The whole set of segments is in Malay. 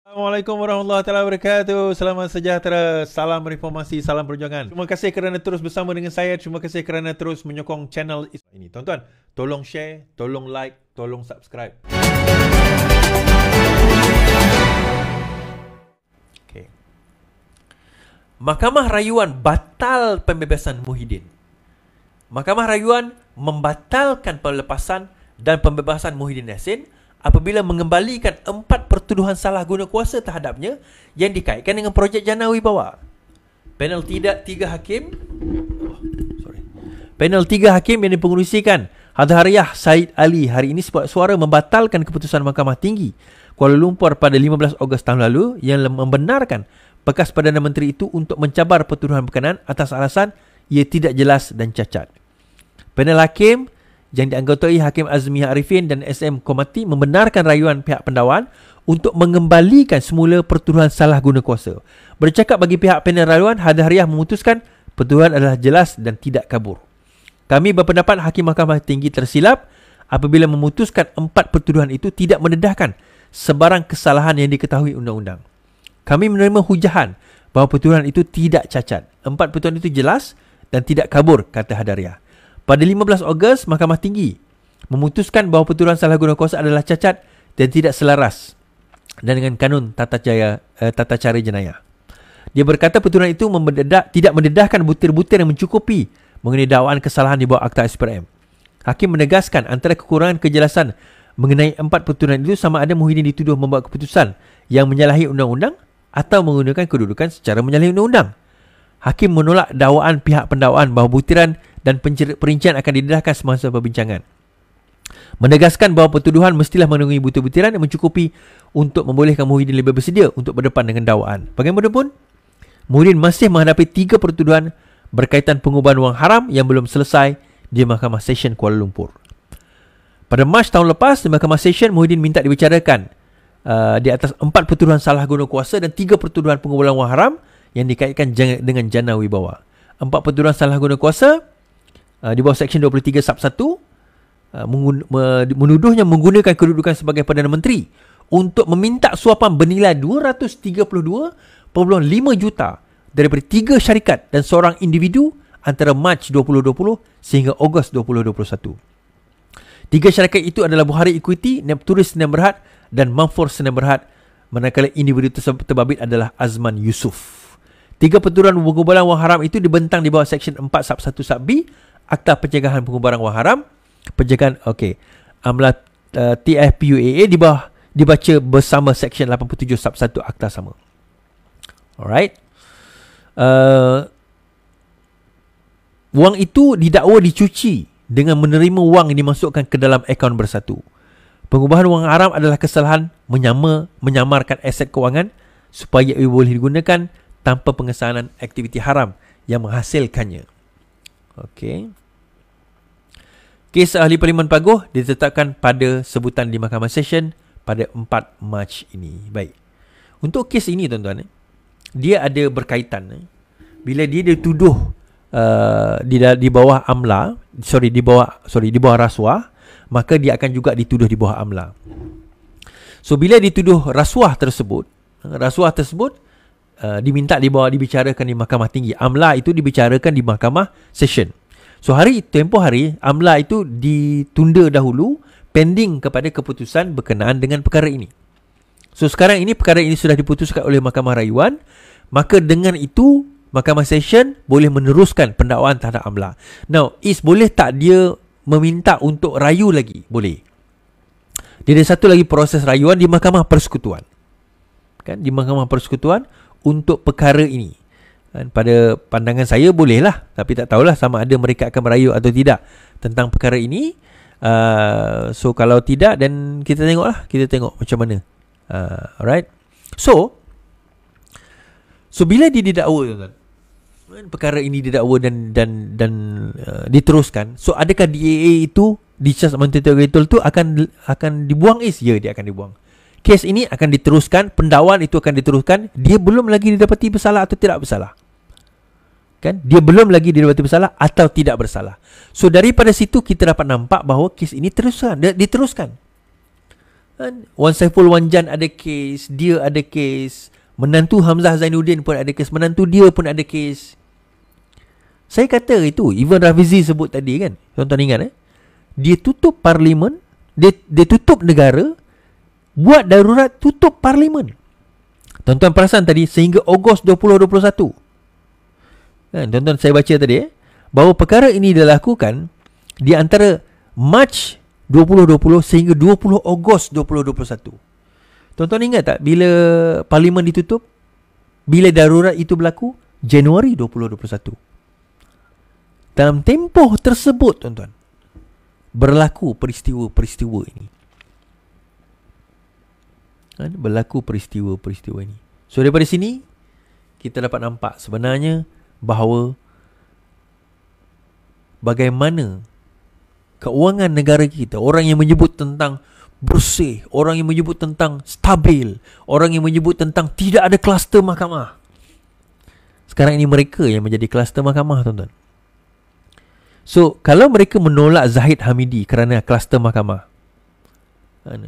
Assalamualaikum warahmatullahi wabarakatuh. Selamat sejahtera. Salam reformasi, salam perjuangan. Terima kasih kerana terus bersama dengan saya. Terima kasih kerana terus menyokong channel ini. Tuan-tuan, tolong share, tolong like, tolong subscribe. Okay. Mahkamah Rayuan batal pembebasan Muhyiddin. Mahkamah Rayuan membatalkan pelepasan dan pembebasan Muhyiddin Yassin apabila mengembalikan 4 pertuduhan salah guna kuasa terhadapnya yang dikaitkan dengan projek Jana Wibawa. Panel 3 hakim Panel 3 hakim yang dipengerusikan Hadhariyah Said Ali hari ini suara membatalkan keputusan Mahkamah Tinggi Kuala Lumpur pada 15 Ogos tahun lalu yang membenarkan bekas Perdana Menteri itu untuk mencabar pertuduhan berkenaan atas alasan ia tidak jelas dan cacat. Panel hakim yang dianggotai Hakim Azmi Arifin dan SM Komati membenarkan rayuan pihak pendakwan untuk mengembalikan semula pertuduhan salah guna kuasa. Bercakap bagi pihak panel rayuan, Hadhariyah memutuskan pertuduhan adalah jelas dan tidak kabur. Kami berpendapat Hakim Mahkamah Tinggi tersilap apabila memutuskan 4 pertuduhan itu tidak mendedahkan sebarang kesalahan yang diketahui undang-undang. Kami menerima hujahan bahawa pertuduhan itu tidak cacat. 4 pertuduhan itu jelas dan tidak kabur, kata Hadhariyah. Pada 15 Ogos, Mahkamah Tinggi memutuskan bahawa pertuduhan salah guna kuasa adalah cacat dan tidak selaras dengan kanun tata cara jenayah. Dia berkata pertuduhan itu tidak mendedahkan butir-butir yang mencukupi mengenai dakwaan kesalahan di bawah Akta SPRM. Hakim menegaskan antara kekurangan kejelasan mengenai 4 pertuduhan itu sama ada Muhyiddin dituduh membuat keputusan yang menyalahi undang-undang atau menggunakan kedudukan secara menyalahi undang-undang. Hakim menolak dakwaan pihak pendakwaan bahawa butiran dan perincian akan didedahkan semasa perbincangan. Menegaskan bahawa pertuduhan mestilah memenuhi butir-butiran yang mencukupi untuk membolehkan Muhyiddin lebih bersedia untuk berdepan dengan dakwaan. Bagaimanapun, Muhyiddin masih menghadapi 3 pertuduhan berkaitan pengubahan wang haram yang belum selesai di Mahkamah Session Kuala Lumpur. Pada Mac tahun lepas, di Mahkamah Session, Muhyiddin minta dibicarakan di atas 4 pertuduhan salah guna kuasa dan 3 pertuduhan pengubahan wang haram yang dikaitkan dengan Jana Wibawa. 4 pertuduhan salah guna kuasa di bawah Seksyen 23 Sub 1 menuduhnya menggunakan kedudukan sebagai Perdana Menteri untuk meminta suapan bernilai 232.5 juta daripada 3 syarikat dan seorang individu antara Mac 2020 sehingga Ogos 2021. 3 syarikat itu adalah Buhari Equity, Nepturis Sdn Bhd dan Mamfor Sdn Bhd, manakala individu tersebut terbabit adalah Azman Yusof. 3 pertuduhan pengubahan wang haram itu dibentang di bawah Seksyen 4 Sub 1 Sub B Akta Pencegahan Pengubahan Wang Haram, pencegahan Amla TFPUAA dibaca bersama Seksyen 87 Sub 1 Akta sama. Alright. Wang itu didakwa dicuci dengan menerima wang yang dimasukkan ke dalam akaun bersatu. Pengubahan wang haram adalah kesalahan menyamarkan aset kewangan supaya ia boleh digunakan tanpa pengesanan aktiviti haram yang menghasilkannya. Okey. Kes ahli Parlimen Paguh ditetapkan pada sebutan di Mahkamah Session pada 4 Mac ini. Baik. Untuk kes ini tuan-tuan, dia ada berkaitan bila dia dituduh di bawah amla, di bawah rasuah, maka dia akan juga dituduh di bawah amla. So bila dituduh rasuah tersebut diminta dibicarakan di Mahkamah Tinggi. Amla itu dibicarakan di Mahkamah Session. So tempoh hari amla itu ditunda dahulu pending kepada keputusan berkenaan dengan perkara ini. So sekarang ini perkara ini sudah diputuskan oleh Mahkamah Rayuan, maka dengan itu Mahkamah Session boleh meneruskan pendakwaan terhadap amla. Now, boleh tak dia meminta untuk rayu lagi? Boleh. Dia ada satu lagi proses rayuan di Mahkamah Persekutuan. Kan, di Mahkamah Persekutuan untuk perkara ini. Dan pada pandangan saya bolehlah, tapi tak tahulah sama ada mereka akan merayu atau tidak tentang perkara ini. So kalau tidak, dan kita tengok macam mana. Alright. So bila dia didakwa, tuan-tuan, perkara ini didakwa dan diteruskan, so adakah DAA itu di charge interrogator tu akan dibuang? Ya, dia akan dibuang. Kes ini akan diteruskan, pendakwaan itu akan diteruskan. Dia belum lagi didapati bersalah atau tidak bersalah. Kan? Dia belum lagi didapati bersalah atau tidak bersalah. So daripada situ kita dapat nampak bahawa kes ini diteruskan. Wan Saiful Wan Jan ada kes, dia ada kes, menantu Hamzah Zainuddin pun ada kes, menantu dia pun ada kes. Saya kata itu, even Rafizi sebut tadi kan, tuan-tuan ingat dia tutup parlimen, dia tutup negara, buat darurat, tutup parlimen. Tuan-tuan perasan tadi sehingga Ogos 2021. Tuan-tuan saya baca tadi bahawa perkara ini dilakukan di antara Mac 2020 sehingga 20 Ogos 2021. Tuan-tuan ingat tak bila parlimen ditutup? Bila darurat itu berlaku? Januari 2021. Dalam tempoh tersebut, tuan-tuan, berlaku peristiwa-peristiwa ini. Berlaku peristiwa-peristiwa ini. So daripada sini kita dapat nampak sebenarnya bahawa bagaimana keuangan negara kita, orang yang menyebut tentang bersih, orang yang menyebut tentang stabil, orang yang menyebut tentang tidak ada kluster mahkamah, sekarang ini mereka yang menjadi kluster mahkamah, tuan-tuan. So kalau mereka menolak Zahid Hamidi kerana kluster mahkamah,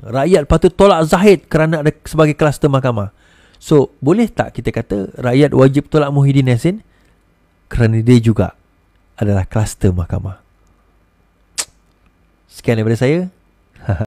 rakyat patut tolak Zahid kerana ada sebagai kluster mahkamah. So boleh tak kita kata rakyat wajib tolak Muhyiddin Yassin kerana dia juga adalah kluster mahkamah? Sekian daripada saya.